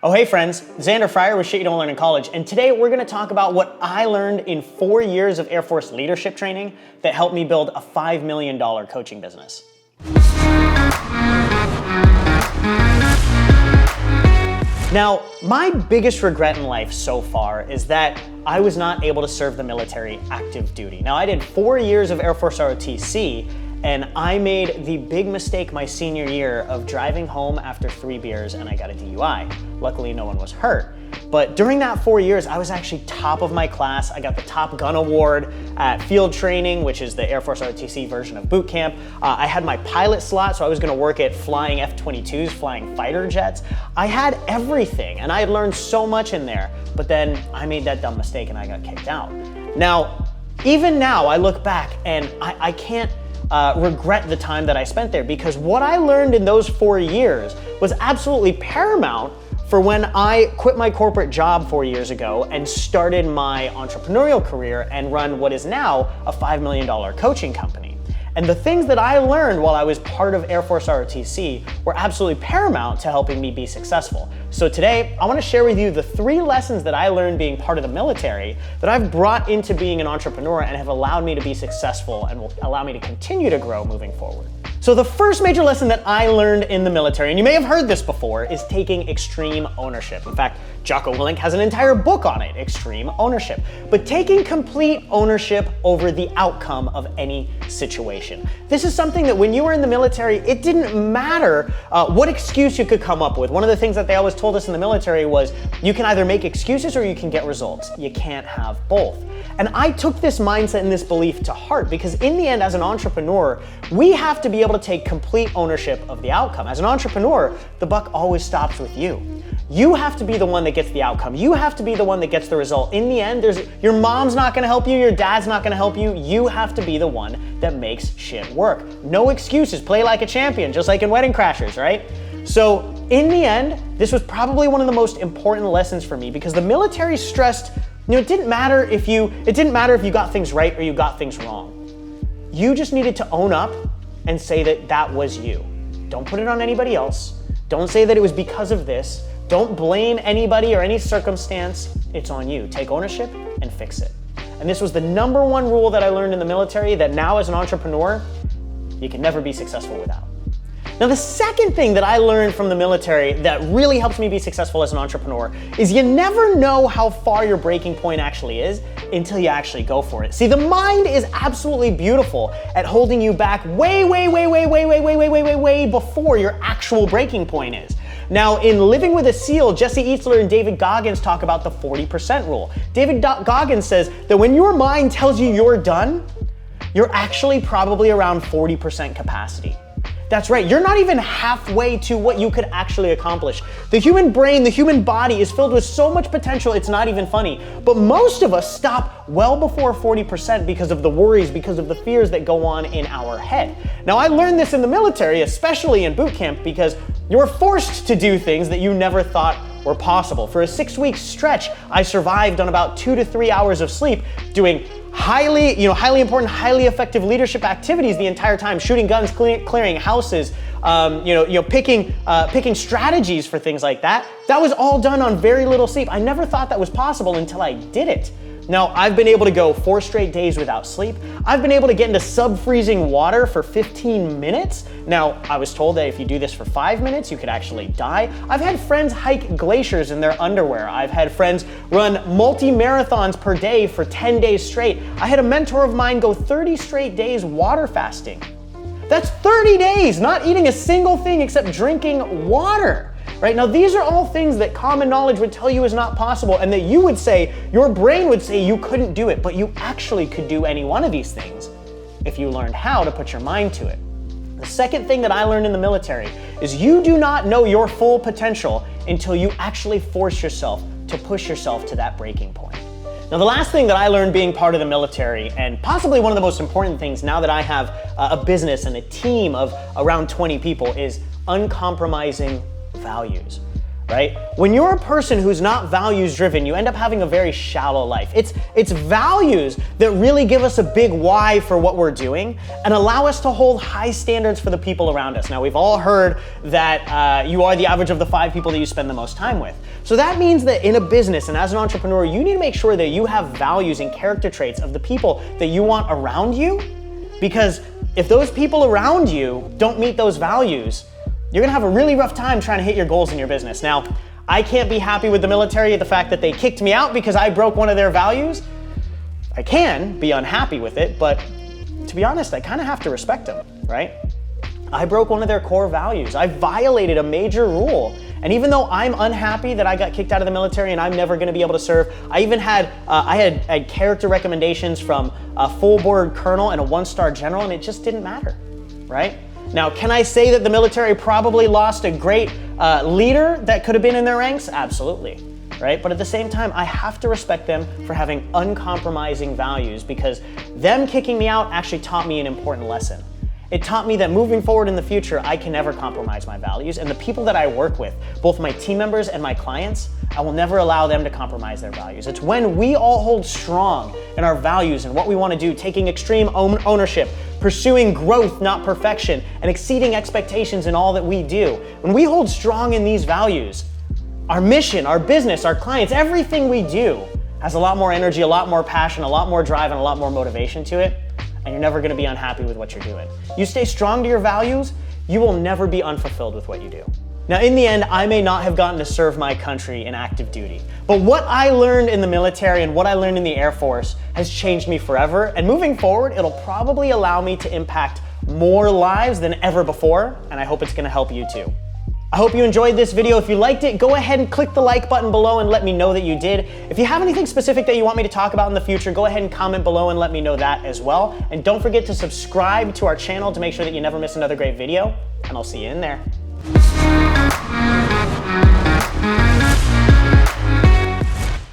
Oh, hey friends, Xander Fryer with Shit You Don't Learn in College, and today we're gonna talk about what I learned in 4 years of Air Force leadership training that helped me build a $5 million coaching business. Now, my biggest regret in life so far is that I was not able to serve the military active duty. Now, I did 4 years of Air Force ROTC, and I made the big mistake my senior year of driving home after 3 beers and I got a DUI. Luckily, no one was hurt. But during that 4 years, I was actually top of my class. I got the Top Gun Award at field training, which is the Air Force ROTC version of boot camp. I had my pilot slot, so I was gonna work at flying F-22s, flying fighter jets. I had everything, and I had learned so much in there, but then I made that dumb mistake and I got kicked out. Now, even now, I look back and I can't regret the time that I spent there, because what I learned in those 4 years was absolutely paramount for when I quit my corporate job 4 years ago and started my entrepreneurial career and run what is now a $5 million coaching company. And the things that I learned while I was part of Air Force ROTC were absolutely paramount to helping me be successful. So today, I want to share with you the 3 lessons that I learned being part of the military that I've brought into being an entrepreneur and have allowed me to be successful and will allow me to continue to grow moving forward. So the first major lesson that I learned in the military, and you may have heard this before, is taking extreme ownership. In fact, Jocko Willink has an entire book on it, Extreme Ownership. But taking complete ownership over the outcome of any situation. This is something that when you were in the military, it didn't matter what excuse you could come up with. One of the things that they always told us in the military was, you can either make excuses or you can get results. You can't have both. And I took this mindset and this belief to heart, because in the end, as an entrepreneur, we have to be able to take complete ownership of the outcome. As an entrepreneur, the buck always stops with you. You have to be the one that gets the outcome. You have to be the one that gets the result. In the end, your mom's not gonna help you, your dad's not gonna help you. You have to be the one that makes shit work. No excuses, play like a champion, just like in Wedding Crashers, right? So in the end, this was probably one of the most important lessons for me, because the military stressed, it didn't matter if you got things right or you got things wrong. You just needed to own up and say that that was you. Don't put it on anybody else. Don't say that it was because of this. Don't blame anybody or any circumstance. It's on you. Take ownership and fix it. And this was the #1 rule that I learned in the military that now as an entrepreneur, you can never be successful without. Now, the second thing that I learned from the military that really helps me be successful as an entrepreneur is you never know how far your breaking point actually is until you actually go for it. See, the mind is absolutely beautiful at holding you back way before your actual breaking point is. Now, in Living with a SEAL, Jesse Eatsler and David Goggins talk about the 40% rule. David Goggins says that when your mind tells you you're done, you're actually probably around 40% capacity. That's right, you're not even halfway to what you could actually accomplish. The human brain, the human body is filled with so much potential, it's not even funny. But most of us stop well before 40% because of the worries, because of the fears that go on in our head. Now, I learned this in the military, especially in boot camp, because you're forced to do things that you never thought were possible. For a 6-week stretch, I survived on about 2 to 3 hours of sleep, doing highly important, highly effective leadership activities the entire time, shooting guns, clearing houses, picking strategies for things like that. That was all done on very little sleep. I never thought that was possible until I did it. Now, I've been able to go 4 straight days without sleep. I've been able to get into sub-freezing water for 15 minutes. Now, I was told that if you do this for 5 minutes, you could actually die. I've had friends hike glaciers in their underwear. I've had friends run multi-marathons per day for 10 days straight. I had a mentor of mine go 30 straight days water fasting. That's 30 days not eating a single thing except drinking water. Right? Now, these are all things that common knowledge would tell you is not possible, and that you would say, your brain would say you couldn't do it, but you actually could do any one of these things if you learned how to put your mind to it. The second thing that I learned in the military is you do not know your full potential until you actually force yourself to push yourself to that breaking point. Now, the last thing that I learned being part of the military, and possibly one of the most important things now that I have a business and a team of around 20 people, is uncompromising values. right? When you're a person who's not values driven, you end up having a very shallow life. It's values that really give us a big why for what we're doing and allow us to hold high standards for the people around us. Now, we've all heard that you are the average of the 5 people that you spend the most time with. So that means that in a business and as an entrepreneur, you need to make sure that you have values and character traits of the people that you want around you, because if those people around you don't meet those values, you're gonna have a really rough time trying to hit your goals in your business. Now, I can't be happy with the military at the fact that they kicked me out because I broke one of their values. I can be unhappy with it, but to be honest, I kind of have to respect them, right? I broke one of their core values. I violated a major rule. And even though I'm unhappy that I got kicked out of the military and I'm never gonna be able to serve, I even had, I had character recommendations from a full board colonel and a 1-star general, and it just didn't matter, right? Now, can I say that the military probably lost a great leader that could have been in their ranks? Absolutely, right? But at the same time, I have to respect them for having uncompromising values, because them kicking me out actually taught me an important lesson. It taught me that moving forward in the future, I can never compromise my values, and the people that I work with, both my team members and my clients, I will never allow them to compromise their values. It's when we all hold strong in our values and what we want to do, taking extreme ownership, pursuing growth, not perfection, and exceeding expectations in all that we do. When we hold strong in these values, our mission, our business, our clients, everything we do has a lot more energy, a lot more passion, a lot more drive, and a lot more motivation to it. And you're never gonna be unhappy with what you're doing. You stay strong to your values, you will never be unfulfilled with what you do. Now, in the end, I may not have gotten to serve my country in active duty, but what I learned in the military and what I learned in the Air Force has changed me forever. And moving forward, it'll probably allow me to impact more lives than ever before, and I hope it's gonna help you too. I hope you enjoyed this video. If you liked it, go ahead and click the like button below and let me know that you did. If you have anything specific that you want me to talk about in the future, go ahead and comment below and let me know that as well. And don't forget to subscribe to our channel to make sure that you never miss another great video, and I'll see you in there.